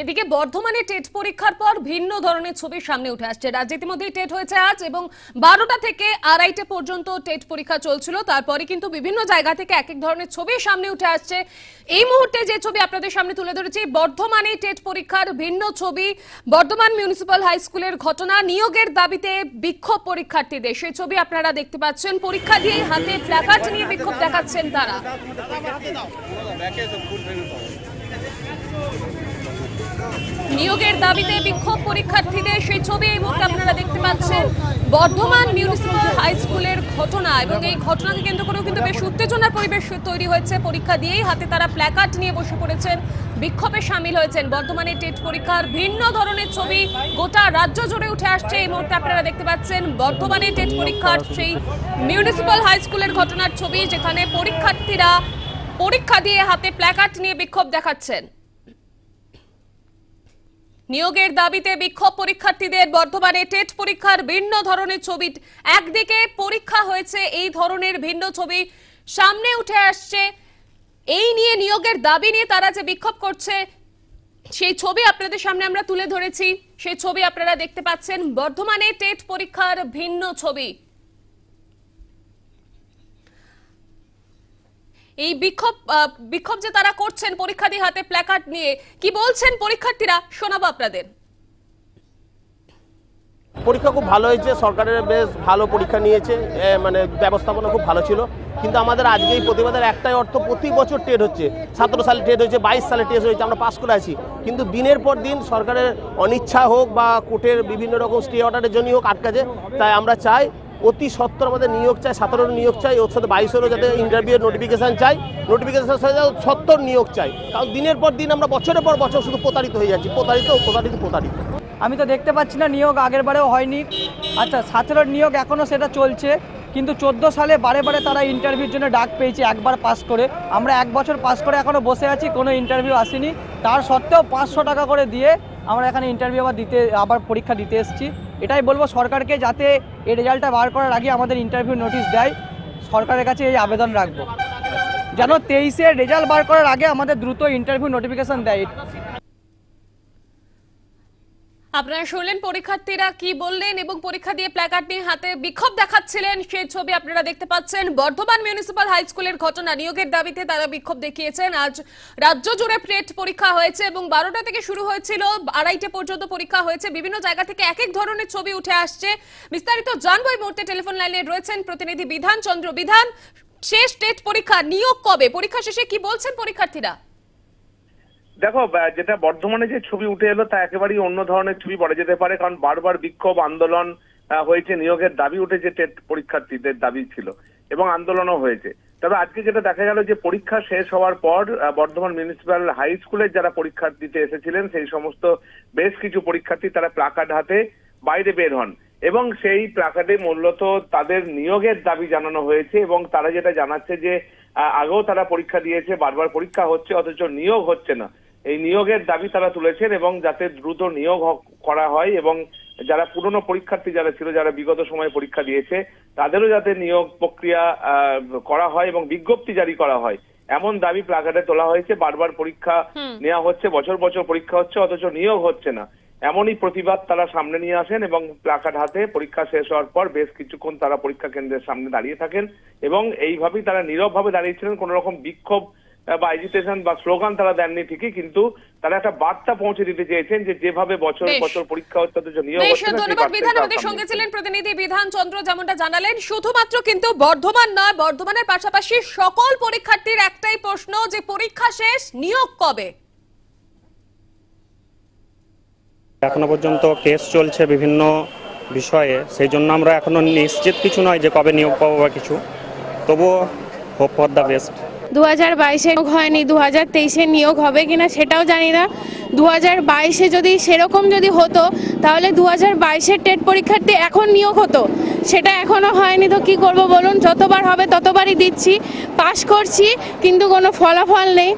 এদিকে বর্ধমানে টেট পরীক্ষার পর ভিন্ন ধরনের ছবি সামনে উঠে আসছে। রাজ্যে ইতিমধ্যেই টেট হয়েছে আজ এবং 12টা থেকে 2:30 পর্যন্ত টেট পরীক্ষা চলছিল। তারপরে কিন্তু বিভিন্ন জায়গা থেকে এক এক ধরনের ছবি সামনে উঠে আসছে। এই মুহূর্তে যে ছবি আপনাদের সামনে তুলে ধরেছি, বর্ধমানে টেট পরীক্ষার ভিন্ন ছবি। বর্ধমান মিউনিসিপ্যাল হাই স্কুলের ঘটনা, নিয়োগের দাবিতে বিক্ষোভ পরীক্ষার্থীদের, সেই ছবি আপনারা দেখতে পাচ্ছেন। পরীক্ষা দিয়ে হাতে প্ল্যাকার্ড নিয়ে বিক্ষোভ দেখাচ্ছেন তারা। নিয়োগের দাবিতে বিক্ষোভ পরীক্ষার্থীদের, সেই ছবি এই মুহূর্তে আপনারা দেখতে পাচ্ছেন। বর্ধমান মিউনিসিপ্যাল হাই স্কুলের ঘটনা এবং এই ঘটনাকে কেন্দ্র করেও কিন্তু বেশ উত্তেজনার পরিবেশ তৈরি হয়েছে। পরীক্ষা দিয়েই হাতে তারা প্ল্যাকার্ড নিয়ে বসে পড়েছেন, বিক্ষোভে সামিল হয়েছেন। বর্ধমানে টেট পরীক্ষার ভিন্ন ধরনের ছবি গোটা রাজ্য জুড়ে উঠে আসছে। এই মুহূর্তে আপনারা দেখতে পাচ্ছেন বর্ধমানে টেট পরীক্ষার সেই মিউনিসিপ্যাল হাই স্কুলের ঘটনার ছবি, যেখানে পরীক্ষার্থীরা পরীক্ষা দিয়ে হাতে প্ল্যাকার্ড নিয়ে বিক্ষোভ দেখাচ্ছেন। নিয়োগের দাবিতে বিক্ষোভ পরীক্ষার্থীদের, বর্ধমানে টেট পরীক্ষার ভিন্ন ধরনের ছবি। একদিকে পরীক্ষা হয়েছে, এই ধরনের ভিন্ন ছবি সামনে উঠে আসছে। এই নিয়ে নিয়োগের দাবি নিয়ে তারা যে বিক্ষোভ করছে, সেই ছবি আপনাদের সামনে আমরা তুলে ধরেছি। সেই ছবি আপনারা দেখতে পাচ্ছেন, বর্ধমানে টেট পরীক্ষার ভিন্ন ছবি। এই বিক্ষোভ যে তারা করছেন পরীক্ষা দিয়ে হাতে প্ল্যাকার্ড নিয়ে, কি বলছেন পরীক্ষার্থীরা শোনাবো আপনাদের। পরীক্ষা খুব ভালো হয়েছে, সরকারের বেশ ভালো পরীক্ষা নিয়েছে, মানে ব্যবস্থাপনা খুব ভালো ছিল। কিন্তু আমাদের আজকে এই প্রতিবাদের একটাই অর্থ, প্রতি বছর টেট হচ্ছে, 17 সালে টেট হয়েছে, 22 সালে টেট হয়েছে, আমরা পাস করে আছি। কিন্তু দিনের পর দিন সরকারের অনিচ্ছা হোক বা কোর্টের বিভিন্ন রকম স্টে অর্ডারের জন্যই হোক আটকাছে। তাই আমরা চাই অতি সত্বর আমাদের নিয়োগ চাই, 17 নিয়োগ চাই, ওর সাথে 22-এরও যাতে ইন্টারভিউয়ের নোটিফিকেশান চাই, নোটিফিকেশানের সাথে সত্তর নিয়োগ চাই। কারণ দিনের পর দিন আমরা বছরের পর বছর শুধু প্রতারিত হয়ে যাচ্ছি, প্রতারিত। আমি তো দেখতে পাচ্ছি না, নিয়োগ আগের বারেও হয়নি। আচ্ছা, 17 নিয়োগ এখনও সেটা চলছে, কিন্তু 14 সালে বারে তারা ইন্টারভিউর জন্য ডাক পেয়েছে, একবার পাস করে। আমরা 1 বছর পাস করে এখনও বসে আছি, কোনো ইন্টারভিউ আসেনি। তার সত্ত্বেও 500 টাকা করে দিয়ে আমরা এখানে ইন্টারভিউ আবার পরীক্ষা দিতে এসেছি। এটাই বলবো সরকারকে, যাতে এই রেজাল্টটা বার করার আগে আমাদের ইন্টারভিউ নোটিশ দেয়। সরকারের কাছে এই আবেদন রাখবো, যেন 23-এর রেজাল্ট বার করার আগে আমাদের দ্রুত ইন্টারভিউ নোটিফিকেশন দেয়। আপনারা শুনলেন পরীক্ষার্থীরা কি বললেন এবং পরীক্ষা দিয়ে প্ল্যাকার্ড নিয়ে হাতে বিক্ষোভ দেখাচ্ছিলেন, সেই ছবি আপনারা দেখতে পাচ্ছেন। বর্ধমান মিউনিসিপ্যাল হাই স্কুলের ঘটনা, নিয়োগের দাবিতে তারা বিক্ষোভ দেখিয়েছেন। আজ রাজ্য জুড়ে টেট পরীক্ষা হয়েছে এবং 12টা থেকে শুরু হয়েছিল, 2:30 পর্যন্ত পরীক্ষা হয়েছে। বিভিন্ন জায়গা থেকে এক এক ধরনের ছবি উঠে আসছে। বিস্তারিত জানবো এই মুহূর্তে টেলিফোন লাইনে রয়েছেন প্রতিনিধি বিধান চন্দ্র। বিধান, শেষ টেট পরীক্ষা, নিয়োগ কবে? পরীক্ষা শেষে কি বলছেন পরীক্ষার্থীরা? দেখো, যেটা বর্ধমানে যে ছবি উঠে এলো তা একেবারেই অন্য ধরনের ছবি বলা যেতে পারে। কারণ বারবার বিক্ষোভ আন্দোলন হয়েছে, নিয়োগের দাবি উঠেছে, টেট পরীক্ষার্থীদের দাবি ছিল এবং আন্দোলনও হয়েছে। তবে আজকে যেটা দেখা গেল যে পরীক্ষা শেষ হওয়ার পর বর্ধমান মিউনিসিপ্যাল হাই স্কুলের যারা পরীক্ষা দিতে এসেছিলেন সেই সমস্ত বেশ কিছু পরীক্ষার্থী তারা প্ল্যাকার্ড হাতে বাইরে বের হন এবং সেই প্ল্যাকার্ডে মূলত তাদের নিয়োগের দাবি জানানো হয়েছে। এবং তারা যেটা জানাচ্ছে যে আগেও তারা পরীক্ষা দিয়েছে, বারবার পরীক্ষা হচ্ছে অথচ নিয়োগ হচ্ছে না। এই নিয়োগের দাবি তারা তুলেছেন এবং যাতে দ্রুত নিয়োগ করা হয় এবং যারা পুরনো পরীক্ষার্থী যারা ছিল, যারা বিগত সময়ে পরীক্ষা দিয়েছে, তাদেরও যাতে নিয়োগ প্রক্রিয়া করা হয় এবং বিজ্ঞপ্তি জারি করা হয়, এমন দাবি প্ল্যাকার্ডে তোলা হয়েছে। বারবার পরীক্ষা নেওয়া হচ্ছে, বছর পরীক্ষা হচ্ছে অথচ নিয়োগ হচ্ছে না, এমনই প্রতিবাদ তারা সামনে নিয়ে আসেন এবং প্ল্যাকার্ড হাতে পরীক্ষা শেষ হওয়ার পর বেশ কিছুক্ষণ তারা পরীক্ষা কেন্দ্রের সামনে দাঁড়িয়ে থাকেন এবং এইভাবেই তারা নীরবভাবে দাঁড়িয়েছিলেন। কোন রকম বিক্ষোভ বা এজিটেশন বা স্লোগান তারা দেননি ঠিকই, কিন্তু তারা একটা বার্তা পৌঁছে দিতে চেয়েছেন যে যেভাবে বছর পরীক্ষা হচ্ছে অথচ নিয়োগ হচ্ছে না। ধন্যবাদ বিধান, আমাদের সঙ্গে ছিলেন প্রতিনিধি বিধান চন্দ্র। যেমনটা জানালেন, শুধুমাত্র কিন্তু বর্ধমান নয়, বর্ধমানের পাশাপাশি সকল পরীক্ষার্থীর একটাই প্রশ্ন যে পরীক্ষা শেষ, নিয়োগ কবে? এখনো পর্যন্ত কেস চলছে বিভিন্ন বিষয়ে, সেই জন্য আমরা এখনো নিশ্চিত কিছু নয় যে কবে নিয়োগ পাবো বা কিছু, তবুও হোপ ফর দ্য বেস্ট। 2022-এ নিয়োগ হয়নি, 2023-এ নিয়োগ হবে কিনা সেটাও জানি না। 2022-এ যদি সেরকম যদি হতো তাহলে 2022-এর টেট পরীক্ষার্থী এখন নিয়োগ হতো, সেটা এখনো হয়নি। তো কি করব বলুন, যতবার হবে ততবারই দিচ্ছি, পাস করছি, কিন্তু কোনো ফলাফল নেই।